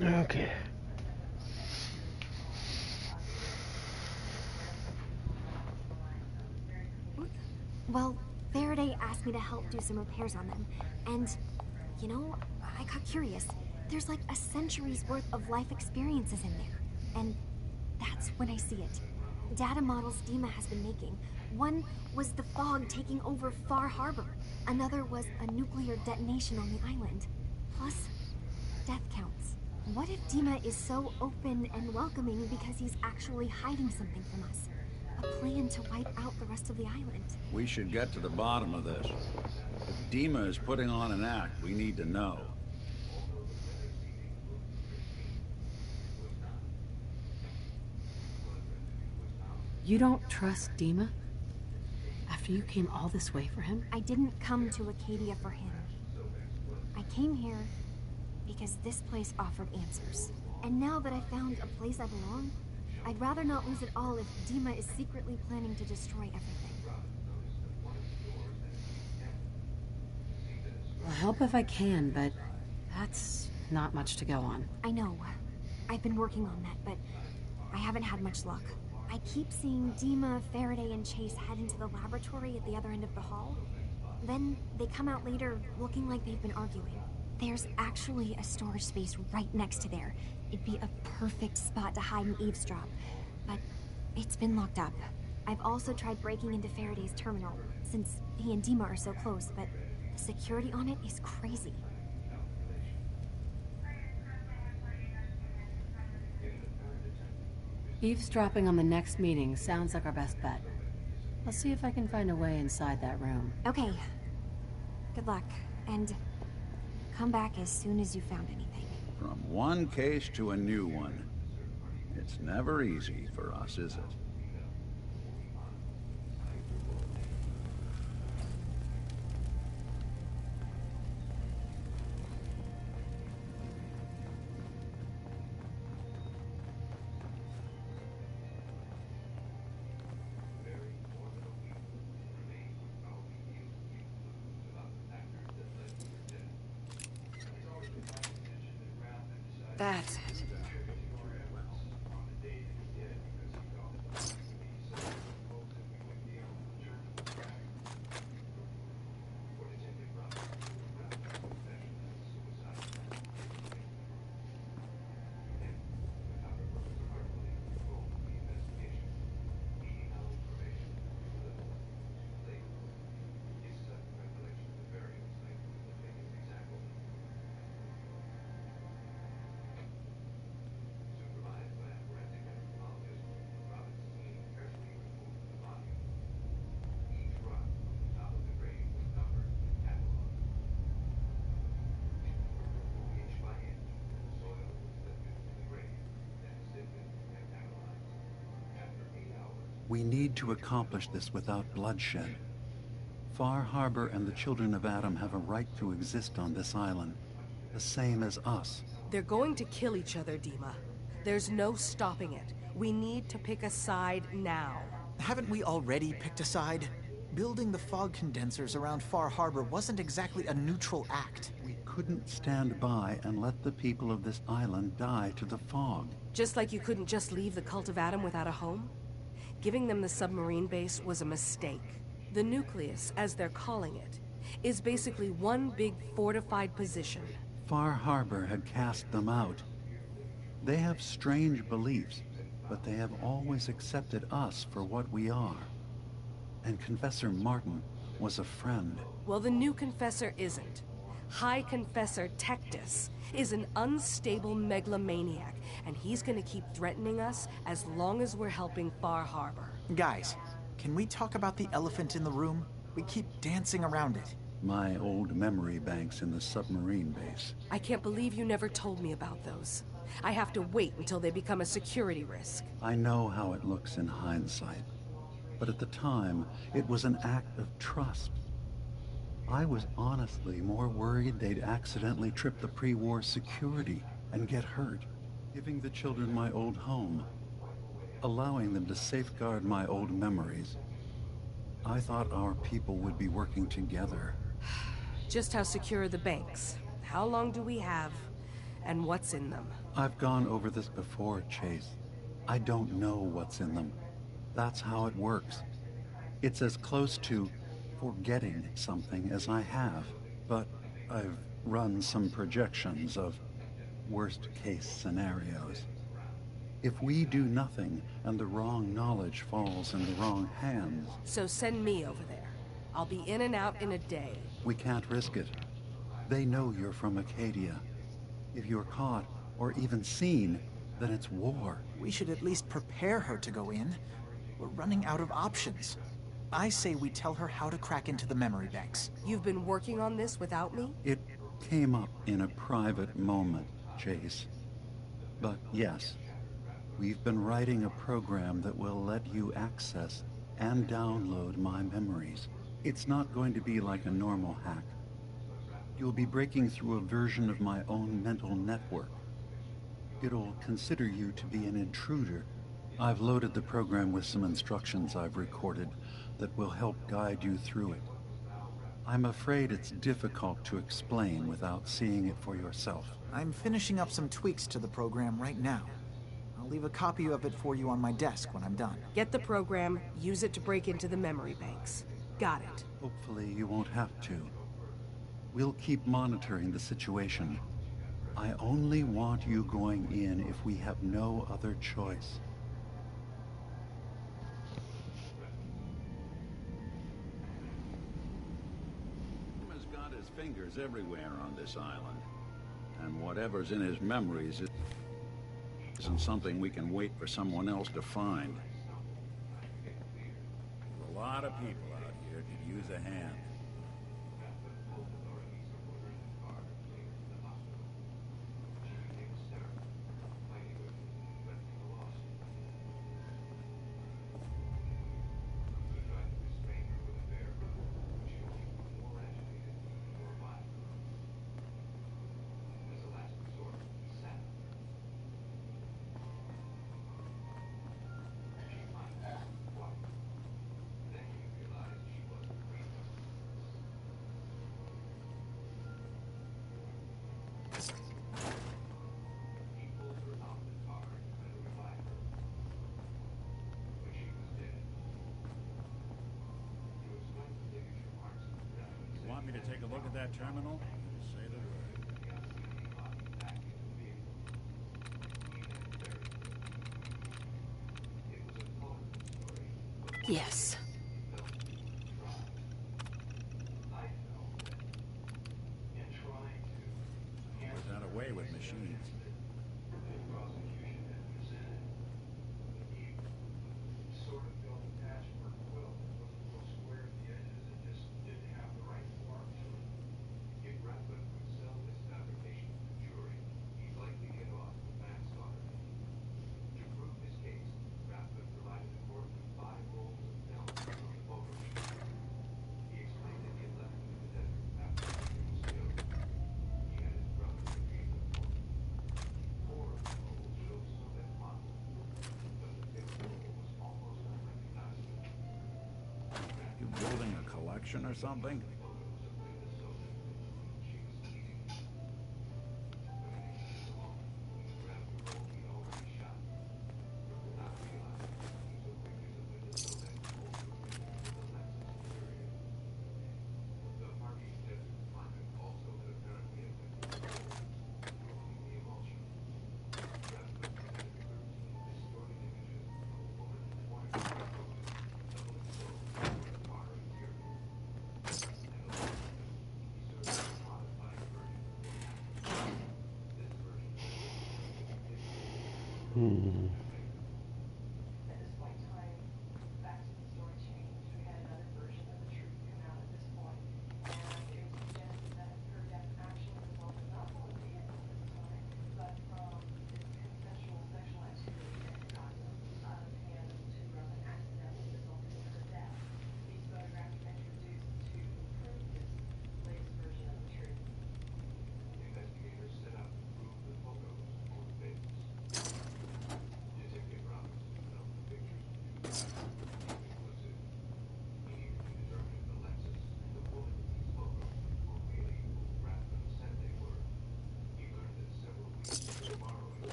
Okay. Well, Faraday asked me to help do some repairs on them, and, you know, I got curious. There's like a century's worth of life experiences in there, and that's when I see it. Data models Dima has been making. One was the fog taking over Far Harbor. Another was a nuclear detonation on the island. Plus, death counts. What if Dima is so open and welcoming because he's actually hiding something from us? A plan to wipe out the rest of the island. We should get to the bottom of this. If Dima is putting on an act, we need to know. You don't trust Dima? After you came all this way for him? I didn't come to Acadia for him. I came here because this place offered answers. And now that I found a place I belong, I'd rather not lose it all if Dima is secretly planning to destroy everything. I'll help if I can, but that's not much to go on. I know. I've been working on that, but I haven't had much luck. I keep seeing Dima, Faraday, and Chase head into the laboratory at the other end of the hall. Then they come out later looking like they've been arguing. There's actually a storage space right next to there. It'd be a perfect spot to hide and eavesdrop, but it's been locked up. I've also tried breaking into Faraday's terminal, since he and Dima are so close, but the security on it is crazy. Eavesdropping on the next meeting sounds like our best bet. I'll see if I can find a way inside that room. Okay. Good luck, and come back as soon as you found anything. From one case to a new one. It's never easy for us, is it? That's it. We need to accomplish this without bloodshed. Far Harbor and the children of Adam have a right to exist on this island, the same as us. They're going to kill each other, Dima. There's no stopping it. We need to pick a side now. Haven't we already picked a side? Building the fog condensers around Far Harbor wasn't exactly a neutral act. We couldn't stand by and let the people of this island die to the fog. Just like you couldn't just leave the Cult of Adam without a home? Giving them the submarine base was a mistake. The nucleus, as they're calling it, is basically one big fortified position. Far Harbor had cast them out. They have strange beliefs, but they have always accepted us for what we are. And Confessor Martin was a friend. Well, the new Confessor isn't. High Confessor Tectus is an unstable megalomaniac, and he's gonna keep threatening us as long as we're helping Far Harbor. Guys, can we talk about the elephant in the room? We keep dancing around it. My old memory banks in the submarine base. I can't believe you never told me about those. I have to wait until they become a security risk. I know how it looks in hindsight, but at the time, it was an act of trust. I was honestly more worried they'd accidentally trip the pre-war security and get hurt. Giving the children my old home, allowing them to safeguard my old memories. I thought our people would be working together. Just how secure are the banks? How long do we have? And what's in them? I've gone over this before, Chase. I don't know what's in them. That's how it works. It's as close to forgetting something as I have, but I've run some projections of worst-case scenarios. If we do nothing and the wrong knowledge falls in the wrong hands... So send me over there. I'll be in and out in a day. We can't risk it. They know you're from Acadia. If you're caught, or even seen, then it's war. We should at least prepare her to go in. We're running out of options. I say we tell her how to crack into the memory banks. You've been working on this without me? It came up in a private moment, Chase. But yes, we've been writing a program that will let you access and download my memories. It's not going to be like a normal hack. You'll be breaking through a version of my own mental network. It'll consider you to be an intruder. I've loaded the program with some instructions I've recorded that will help guide you through it. I'm afraid it's difficult to explain without seeing it for yourself. I'm finishing up some tweaks to the program right now. I'll leave a copy of it for you on my desk when I'm done. Get the program, use it to break into the memory banks. Got it. Hopefully you won't have to. We'll keep monitoring the situation. I only want you going in if we have no other choice. He's got his fingers everywhere on this island. And whatever's in his memories isn't something we can wait for someone else to find. A lot of people out here could use a hand. Want me to take a look at that terminal? Just say the word. Yes. Was out of way with machines. You building a collection or something?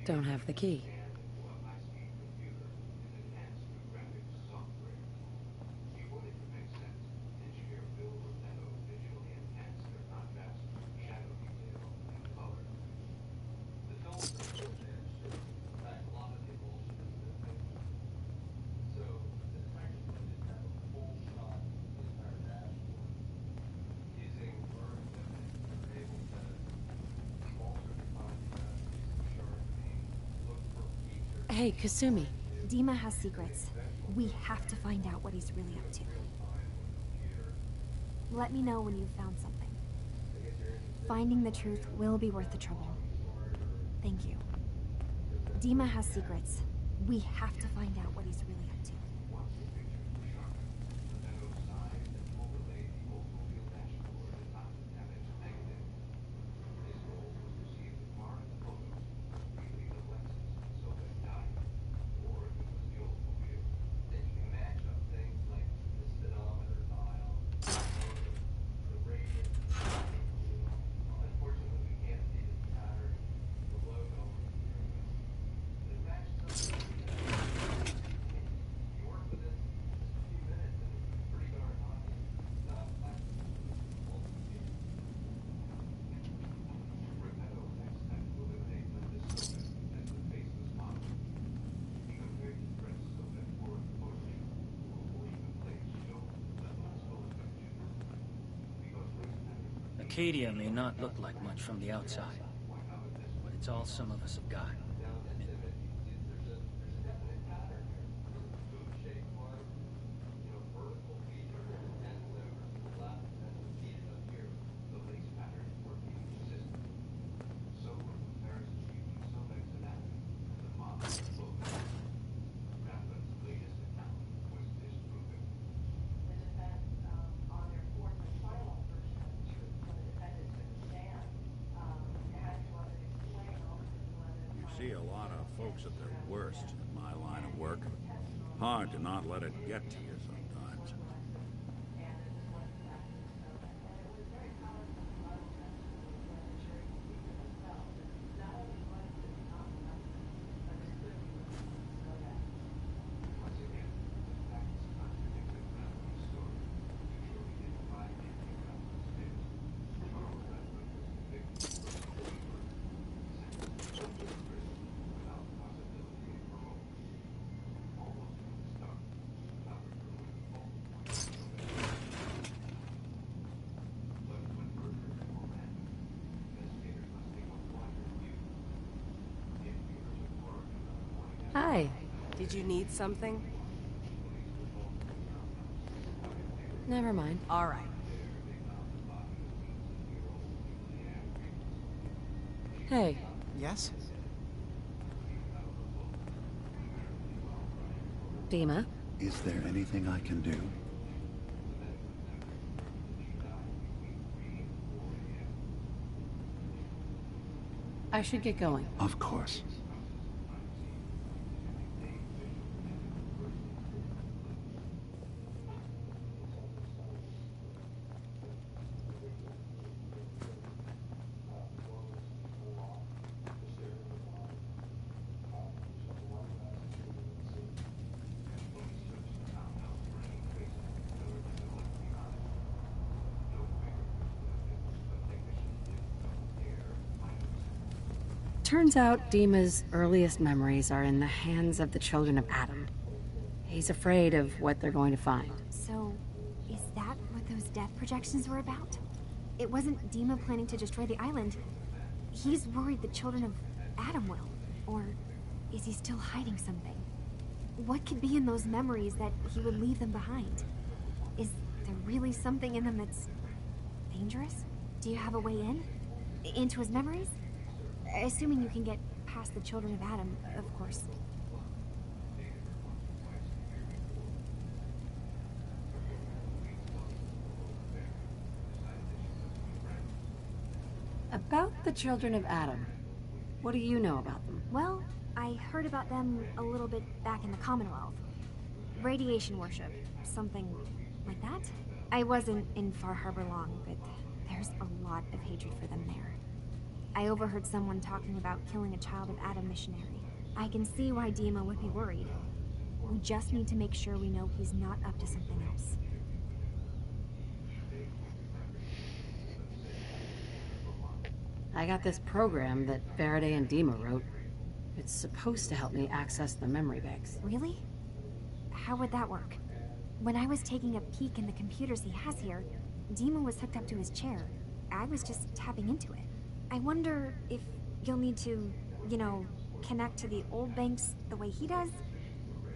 Don't have the key. Hey, Kasumi. Dima has secrets. We have to find out what he's really up to. Let me know when you've found something. Finding the truth will be worth the trouble. Thank you. Dima has secrets. We have to find out what he's really up to. Acadia may not look like much from the outside, but it's all some of us have got. See a lot of folks at their worst in my line of work. Hard to not let it get to you sometimes. Hi. Did you need something? Never mind. All right. Hey. Yes? Dima. Is there anything I can do? I should get going. Of course. Turns out Dima's earliest memories are in the hands of the children of Adam. He's afraid of what they're going to find. So, is that what those death projections were about? It wasn't Dima planning to destroy the island. He's worried the children of Adam will. Or is he still hiding something? What could be in those memories that he would leave them behind? Is there really something in them that's dangerous? Do you have a way in? Into his memories? Assuming you can get past the children of Adam, of course. About the children of Adam, what do you know about them? Well, I heard about them a little bit back in the Commonwealth. Radiation worship, something like that. I wasn't in Far Harbor long, but there's a lot of hatred for them there. I overheard someone talking about killing a child of Adam missionary. I can see why Dima would be worried. We just need to make sure we know he's not up to something else. I got this program that Faraday and Dima wrote. It's supposed to help me access the memory banks. Really? How would that work? When I was taking a peek in the computers he has here, Dima was hooked up to his chair. I was just tapping into it. I wonder if you'll need to, connect to the old banks the way he does?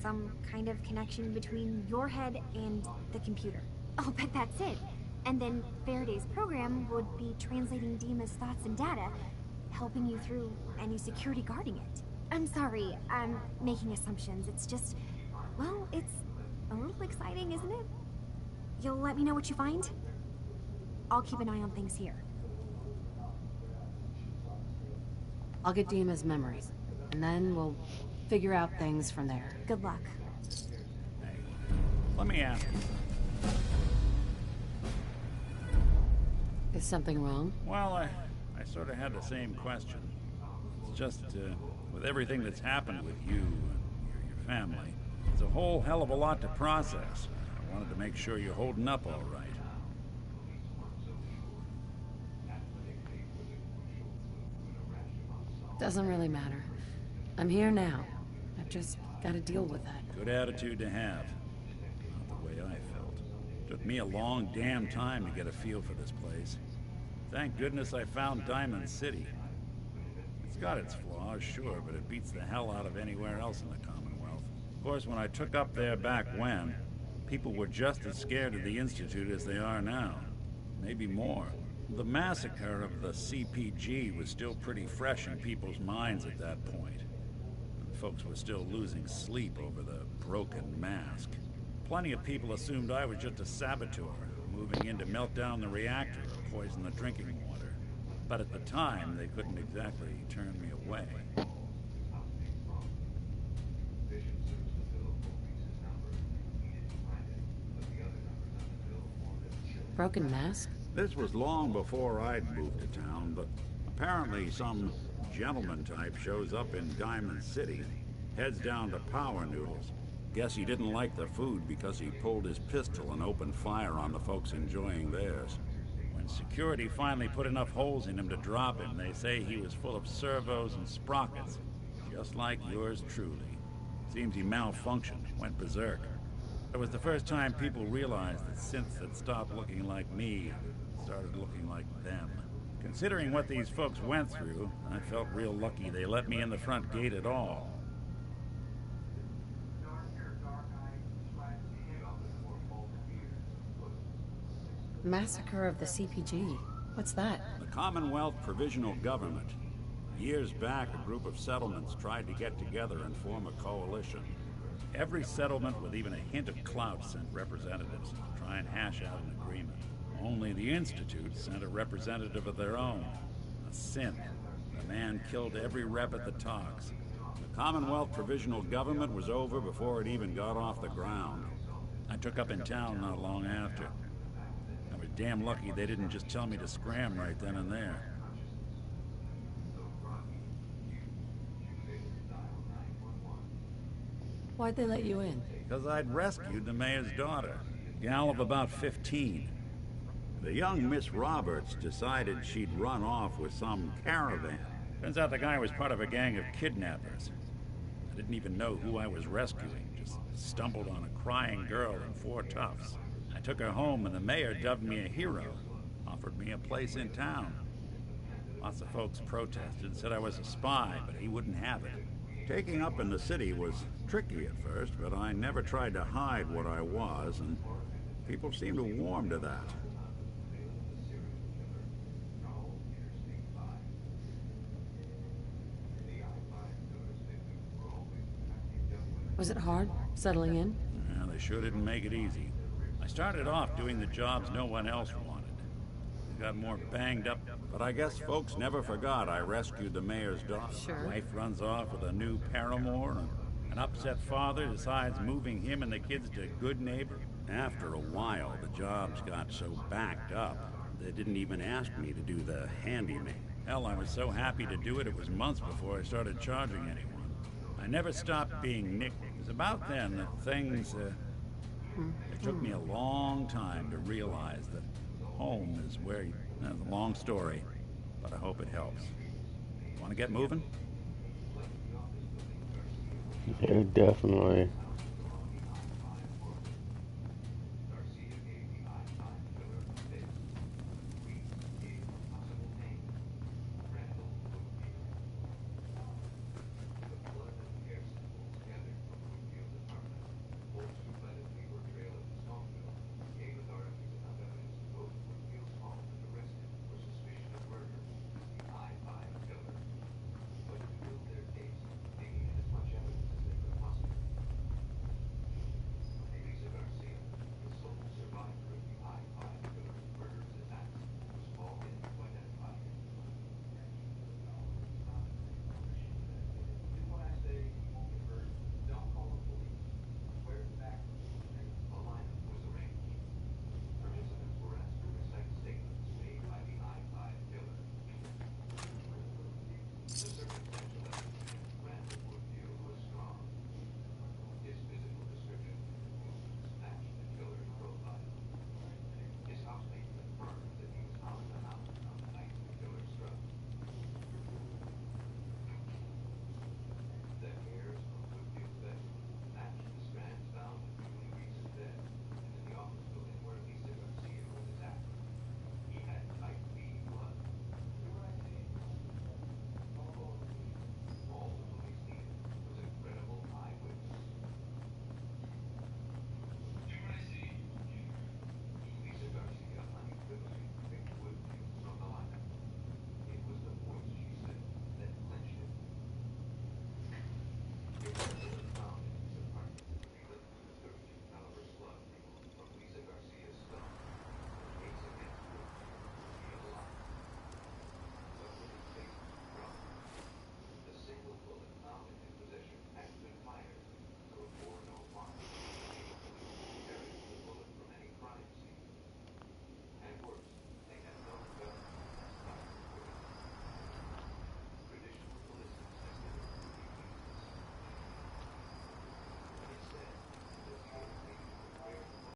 Some kind of connection between your head and the computer. I'll bet that's it. And then Faraday's program would be translating Dima's thoughts and data, helping you through any security guarding it. I'm sorry, I'm making assumptions. It's just, well, it's a little exciting, isn't it? You'll let me know what you find? I'll keep an eye on things here. I'll get Dima's memories, and then we'll figure out things from there. Good luck. Hey, let me ask you. Is something wrong? Well, I sort of had the same question. It's just, with everything that's happened with you and your family, it's a whole hell of a lot to process. I wanted to make sure you're holding up all right. Doesn't really matter. I'm here now. I've just got to deal with that. Good attitude to have. Not the way I felt. Took me a long damn time to get a feel for this place. Thank goodness I found Diamond City. It's got its flaws, sure, but it beats the hell out of anywhere else in the Commonwealth. Of course, when I took up there back when, people were just as scared of the Institute as they are now. Maybe more. The massacre of the CPG was still pretty fresh in people's minds at that point. And folks were still losing sleep over the broken mask. Plenty of people assumed I was just a saboteur, moving in to melt down the reactor or poison the drinking water. But at the time, they couldn't exactly turn me away. Broken mask? This was long before I'd moved to town, but apparently some gentleman type shows up in Diamond City, heads down to Power Noodles. Guess he didn't like the food because he pulled his pistol and opened fire on the folks enjoying theirs. When security finally put enough holes in him to drop him, they say he was full of servos and sprockets, just like yours truly. Seems he malfunctioned, went berserk. It was the first time people realized that synths had stopped looking like me and started looking like them. Considering what these folks went through, I felt real lucky they let me in the front gate at all. Massacre of the CPG. What's that? The Commonwealth Provisional Government. Years back, a group of settlements tried to get together and form a coalition. Every settlement with even a hint of clout sent representatives to try and hash out an agreement. Only the Institute sent a representative of their own, a synth. The man killed every rep at the talks. The Commonwealth Provisional Government was over before it even got off the ground. I took up in town not long after. I was damn lucky they didn't just tell me to scram right then and there. Why'd they let you in? Because I'd rescued the mayor's daughter, a gal of about 15. The young Miss Roberts decided she'd run off with some caravan. Turns out the guy was part of a gang of kidnappers. I didn't even know who I was rescuing, just stumbled on a crying girl and 4 toughs. I took her home and the mayor dubbed me a hero, offered me a place in town. Lots of folks protested, said I was a spy, but he wouldn't have it. Taking up in the city was tricky at first, but I never tried to hide what I was, and people seemed to warm to that. Was it hard, settling in? Yeah, they sure didn't make it easy. I started off doing the jobs no one else wanted. Got more banged up, but I guess folks never forgot I rescued the mayor's daughter. Sure. Wife runs off with a new paramour, and an upset father decides moving him and the kids to Good Neighbor. After a while, the jobs got so backed up, they didn't even ask me to do the handyman. Hell, I was so happy to do it, it was months before I started charging anyone. I never stopped being Nick. It was about then that things, it took me a long time to realize that home is where you... That's a long story, but I hope it helps. Want to get moving? Yeah, definitely.